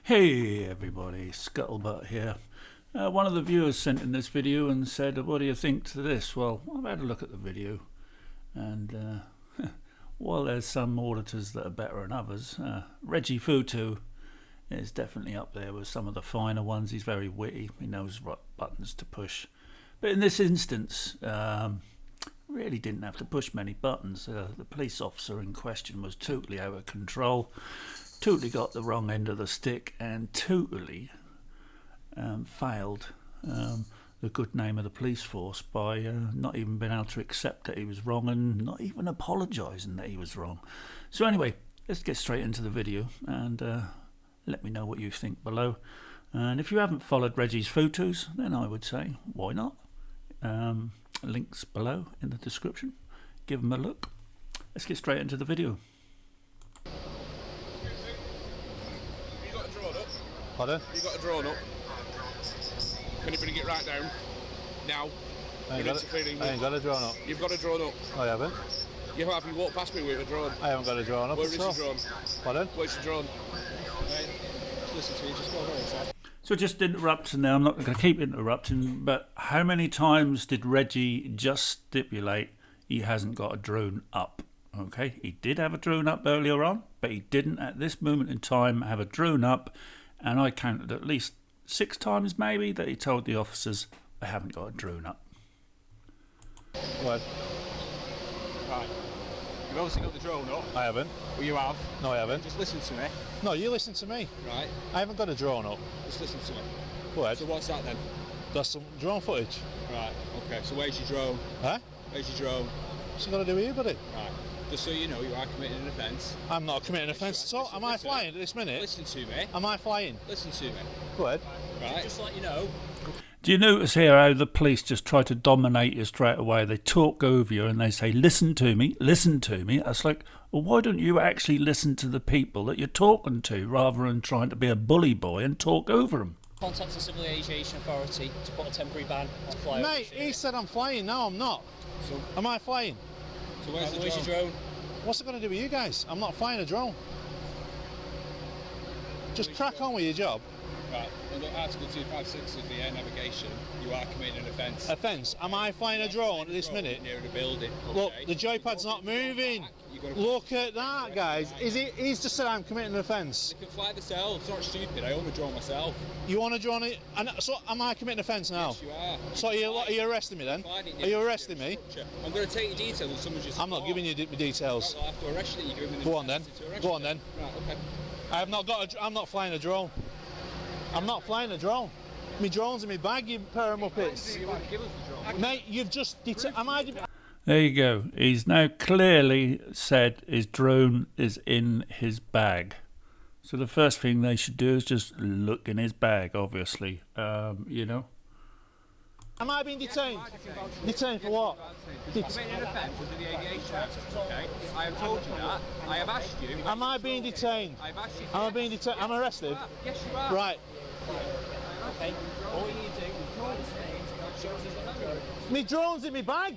Hey everybody, Scuttlebutt here. One of the viewers sent in this video and said, what do you think to this? Well, I've had a look at the video, and while there's some auditors that are better than others, Reggie Photo is definitely up there with some of the finer ones. He's very witty, he knows what buttons to push. But in this instance, really didn't have to push many buttons. The police officer in question was totally out of control. Totally got the wrong end of the stick and totally failed the good name of the police force by not even being able to accept that he was wrong and not even apologising that he was wrong. So anyway, let's get straight into the video and let me know what you think below. And if you haven't followed Reggie's photos, then I would say, why not? Links below in the description. Give them a look. Let's get straight into the video. Pardon? You got a drawn up. Can you bring it right down? Now. I ain't got a drawn up. You've got a drawn up. I haven't. You have. You walked past me with a drawn. I haven't got a drawn up. Where is your drawn? Pardon? Where's your drawn? Right. Listen to you. Just go over. So just interrupting now, I'm not going to keep interrupting, but how many times did Reggie just stipulate he hasn't got a drone up? Okay, he did have a drone up earlier on, but he didn't at this moment in time have a drone up. And I counted at least 6 times maybe that he told the officers, I haven't got a drone up. What? Right. You've obviously got the drone up. I haven't. Well, you have. No, I haven't. Just listen to me. No, you listen to me. Right. I haven't got a drone up. Just listen to me. Go ahead. So what's that then? That's some drone footage. Right. Okay. So where's your drone? Huh? Where's your drone? What's it got to do with you, buddy? Right. Just so you know, you are committing an offence. I'm not committing an offence at all. Am I flying at this minute? Listen to me. Am I flying? Listen to me. Go ahead. Right. Just let you know. Do you notice here how the police just try to dominate you straight away? They talk over you and they say, listen to me, listen to me. It's like, well, why don't you actually listen to the people that you're talking to rather than trying to be a bully boy and talk over them? Contact the Civil Aviation Authority to put a temporary ban on flyover. Mate, he said I'm flying. No, I'm not. So, Am I flying? so where's the Where's drone? your drone? What's it got to do with you guys? I'm not flying a drone. Just crack on with your job. Right. Under Article 256 of the air navigation, you are committing an offence. Offence? Am I flying a drone at this minute? Near the building. Look, okay? the joypad's not moving. Look at that, guys. He's just said I'm committing an offence. They can fly themselves. It's not stupid. I own a drone myself. You want to drone it? And so am I committing an offence now? Yes, you are. So are you arresting me then? Are you arresting me? I'm going to take your details and someone's just. I'm not giving you the details. I'll have to arrest you. You're giving me Go on then. Go on then. Right. Okay. I'm not flying a drone. I'm not flying a drone. My drone's in my bag, you pair of muppets. Give us the drone. Mate, you've just... There you go. He's now clearly said his drone is in his bag. So the first thing they should do is just look in his bag, obviously. You know. Am I being detained? Detained for what? Committing an offence under the Aviation Act. Okay. I have told you that. I have asked you. Am I being detained? I've asked you. Am I being detained? I'm arrested? Yes, you are. Right. Okay. All you need to do is call his name, show us his drone. My drone's in my bag.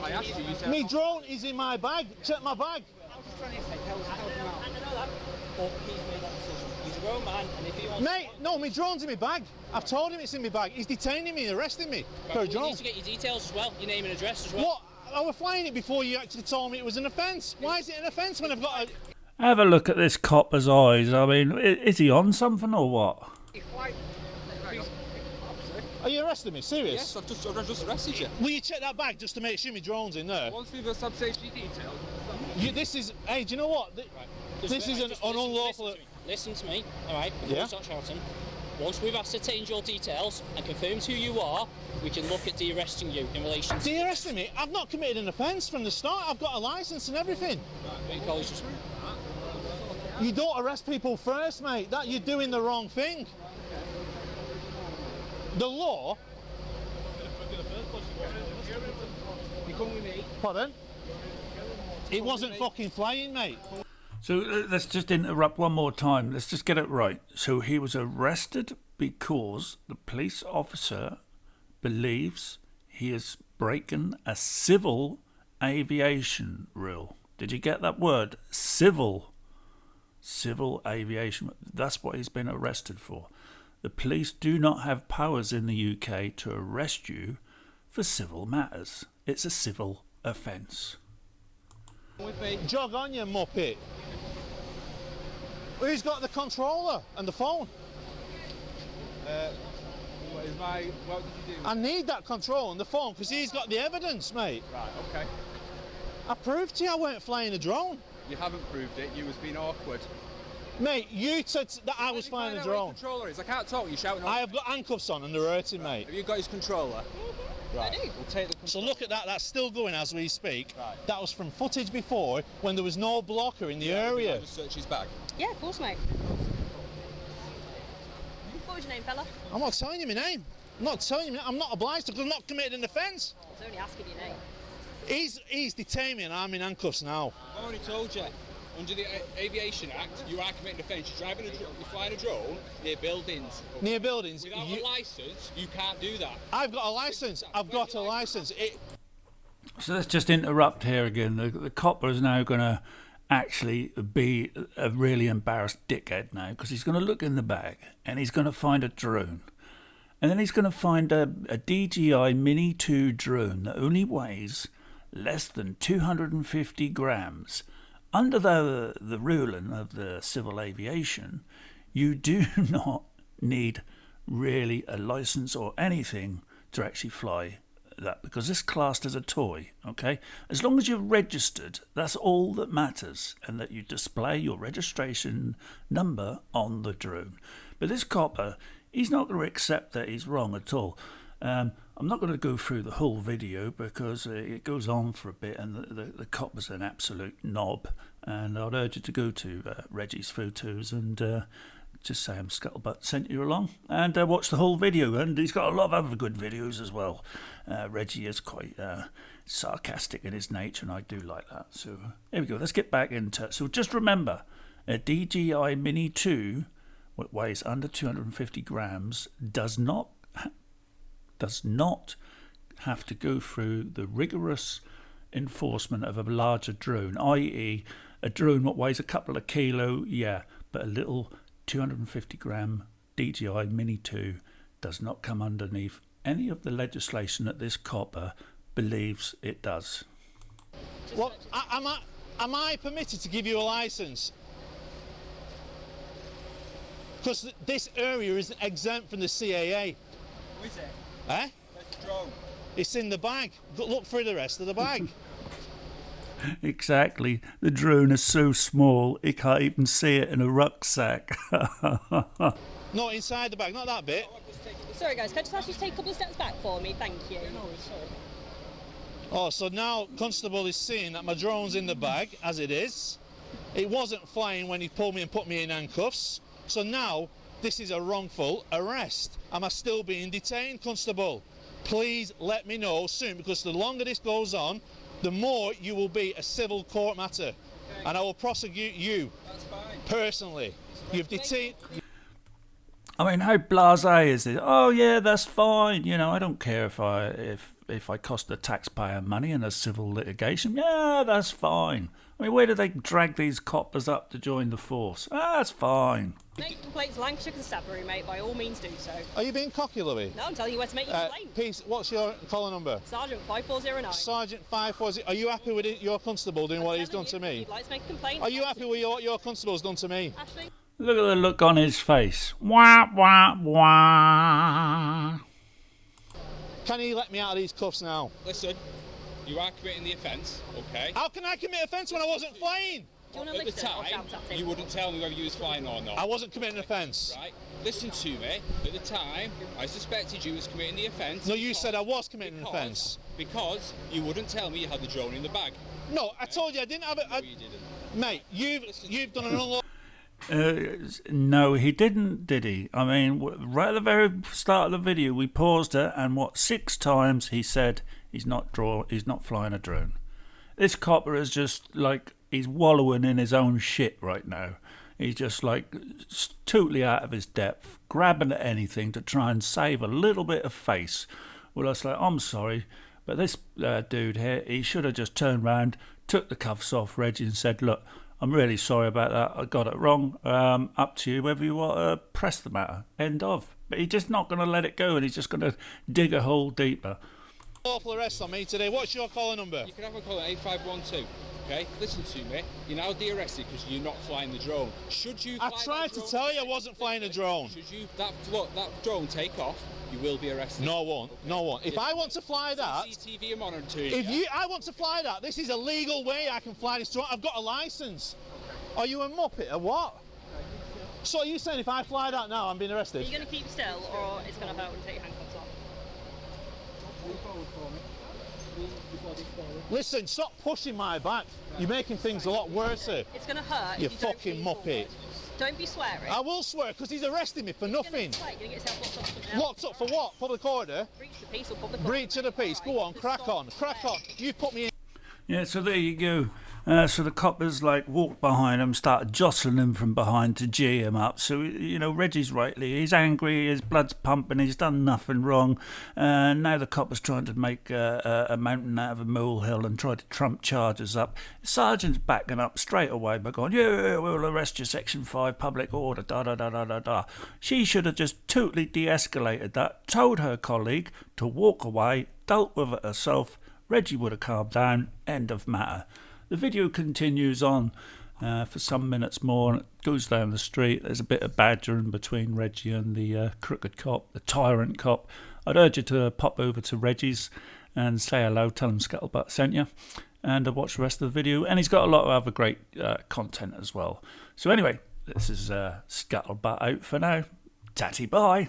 I asked you. You said. My drone is in my bag. Check my bag. I'm just trying to help him out. I know that. But he's made that decision. He's a grown man, and if he wants... Mate, no, my drone's in my bag. I've told him it's in my bag. He's detaining me, arresting me for a You drone. need to get your details as well, your name and address as well. What? I was flying it before you actually told me it was an offence. Why is it an offence when I've got a... Have a look at this copper's eyes. I mean, is he on something or what? Are you arresting me? Serious? Yes, I've just arrested you. Will you check that bag just to make sure my drone's in there? Once we've got some safety details. This is... Hey, do you know what? This is an unlawful... Listen to me, alright? Yeah. Start shouting. Once we've ascertained your details and confirmed who you are, we can look at de-arresting you in relation to... De-arresting me? I've not committed an offence from the start. I've got a licence and everything. You don't arrest people first, mate. You're doing the wrong thing. The law... You come with me. Pardon? It wasn't fucking flying, mate. So let's just interrupt one more time. Let's just get it right. So he was arrested because the police officer believes he is breaking a civil aviation rule. Did you get that word? Civil. civil aviation. That's what he's been arrested for. The police do not have powers in the UK to arrest you for civil matters. It's a civil offence. Jog on, you muppet. Who's got the controller and the phone? What did you do? I need that control and the phone because he's got the evidence, mate. Right, okay. I proved to you I weren't flying a drone. You haven't proved it. You was being awkward. Mate, you said that I was flying a drone. What controller is? I can't talk. You're shouting. I have got handcuffs on and they're hurting, mate. Have you got his controller? Right. I do. We'll take the So controller. look at that, that's still going as we speak. Right. That was from footage before when there was no blocker in the area. Just search his bag. Yeah, of course, mate. What was your name, fella? I'm not telling you my name. I'm not telling you, I'm not obliged to because I'm not committed an offence. I was only asking your name. He's detained me and I'm in handcuffs now. I've already told you. Under the Aviation Act, you are committing offence. You're flying a drone near buildings. Near buildings. Without a licence, you can't do that. I've got a licence. I've got a licence. So let's just interrupt here again. The copper is now going to actually be a really embarrassed dickhead now because he's going to look in the bag and he's going to find a drone. And then he's going to find a DJI Mini 2 drone that only weighs less than 250 grams. Under the ruling of the civil aviation, you do not need really a license or anything to actually fly that because this classed as a toy, okay? As long as you're registered, that's all that matters, and that you display your registration number on the drone. But this copper, he's not going to accept that he's wrong at all. I'm not going to go through the whole video because it goes on for a bit and the copper's an absolute knob, and I'd urge you to go to Reggie's Photos and just say I'm Scuttlebutt sent you along and watch the whole video, and he's got a lot of other good videos as well. Reggie is quite sarcastic in his nature and I do like that. So here we go, let's get back into it. So just remember, a DJI Mini 2 what weighs under 250 grams does not have to go through the rigorous enforcement of a larger drone, i.e. a drone what weighs a couple of kilo, yeah, but a little 250 gram DJI Mini 2 does not come underneath any of the legislation that this copper believes it does. What? Am I permitted to give you a licence? Because this area isn't exempt from the CAA. Who is it? Eh? Where's the drone? It's in the bag. Look through the rest of the bag. Exactly. The drone is so small it can't even see it in a rucksack. Not inside the bag, not that bit. Sorry, guys, can I just ask you to take a couple of steps back for me? Thank you. Oh, so now Constable is seeing that my drone's in the bag, as it is. It wasn't flying when he pulled me and put me in handcuffs. So now this is a wrongful arrest. Am I still being detained, Constable? Please let me know soon, because the longer this goes on, the more you will be a civil court matter. Okay. And I will prosecute you. That's fine. Personally. You've detained... I mean, how blasé is it? Oh yeah, that's fine. You know, I don't care if I cost the taxpayer money in a civil litigation. Yeah, that's fine. I mean, where do they drag these coppers up to join the force? That's fine. Make complaints, Lancashire Constabulary, mate. By all means, do so. Are you being cocky, Louis? No, I'm telling you where to make your complaint. Peace, what's your collar number? Sergeant 5409. Sergeant 540. Are you happy with your constable doing what he's done to me? You'd like to make a complaint? Are you happy with what your constable's done to me? Ashley? Look at the look on his face. Wah, wah, wah. Can he let me out of these cuffs now? Listen, you are committing the offence, okay? How can I commit offence when I wasn't flying? Do you want to At the listen or time, shout at him? you wouldn't tell me whether you was flying or not. I wasn't committing offence. Right? Listen to me. At the time, I suspected you was committing the offence. No, you said I was committing an offence. Because you wouldn't tell me you had the drone in the bag. No, I told you I didn't have it. No, you didn't. Mate, you've done an unlawful... No, he didn't, did he? I mean, right at the very start of the video, we paused it, and 6 times he said he's not flying a drone. This copper is just like he's wallowing in his own shit right now. He's just like totally out of his depth, grabbing at anything to try and save a little bit of face. Well, I was like, I'm sorry, but this dude here, he should have just turned round, took the cuffs off Reggie and said, look, I'm really sorry about that. I got it wrong. Up to you whether you want to press the matter. End of. But he's just not going to let it go, and he's just going to dig a hole deeper. Lawful arrest on me today. What's your collar number? You can have a call at 8512. Okay, listen to me. You're now de-arrested because you're not flying the drone. Should you? I tried to tell you I wasn't flying a drone. Should you that drone take off? You will be arrested. No, I won't. No, I won't. If I want to fly that, CCTV are monitoring. I want to fly that, this is a legal way I can fly this drone. I've got a license. Are you a muppet or what? So are you saying if I fly that now, I'm being Are arrested? you going to keep still, or it's going to hurt when you take your handcuffs off? Listen, stop pushing my back. You're making things a lot worse here. It's going to hurt. You if you don't fucking move muppet. forward. Don't be swearing. I will swear, because he's arresting me for nothing. You're going to get yourself locked up for something else. Locked up for what? Public order? Breach of the peace or public order. Breach of the peace. Go on, crack on, crack on. You've put me in. Yeah, so there you go. So the coppers walked behind him, started jostling him from behind to G him up. So, Reggie's rightly, he's angry, his blood's pumping, he's done nothing wrong. Now the coppers trying to make a mountain out of a molehill and try to trump charges up. The sergeant's backing up straight away by going, yeah, we'll arrest you, Section 5, public order, da-da-da-da-da-da. She should have just totally de-escalated that, told her colleague to walk away, dealt with it herself. Reggie would have calmed down, end of matter. The video continues on for some minutes more, and it goes down the street. There's a bit of badgering between Reggie and the crooked cop, the Tyrant cop. I'd urge you to pop over to Reggie's and say hello, tell him Scuttlebutt sent you, and watch the rest of the video. And he's got a lot of other great content as well. So anyway, this is Scuttlebutt out for now. Tatty bye.